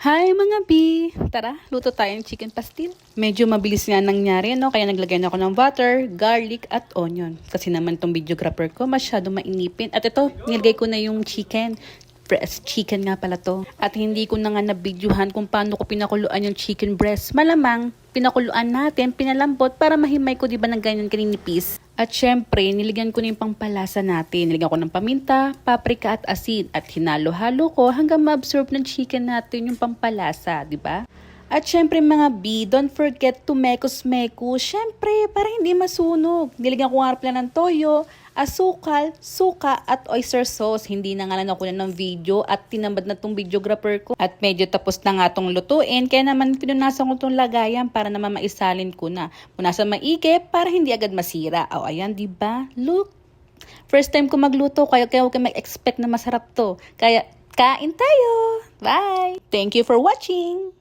Hi mga B! Tara, luto tayo ng chicken pastil. Medyo mabilis nga nangyari, no? Kaya naglagay na ako ng butter, garlic, at onion. Kasi naman itong videographer ko masyado mainipin. At ito, nilagay ko na yung chicken. Breast chicken nga pala to. At hindi ko na nga nabidyohan kung paano ko pinakuluan yung chicken breast. Malamang, pinakuluan natin, pinalambot para mahimay ko diba ng ganyan kaninipis. At syempre, niligyan ko na yung pangpalasa natin. Niligyan ko ng paminta, paprika at asin. At hinalo-halo ko hanggang ma-absorb ng chicken natin yung pampalasa, di ba? At syempre mga B, don't forget to mekos-mekos. Syempre, para hindi masunog. Niligyan ko nga pala ng toyo, asukal, suka at oyster sauce. Hindi na nga lang ako ng video at tinambad na tong videographer ko. At medyo tapos na nga tong lutuin. Kaya naman pinunasan ko tong lagayan para naman maisalin ko na. Punasan maigi para hindi agad masira. O ayan, diba? Look! First time ko magluto, kaya huwag kayo mag-expect na masarap to. Kaya kain tayo! Bye! Thank you for watching!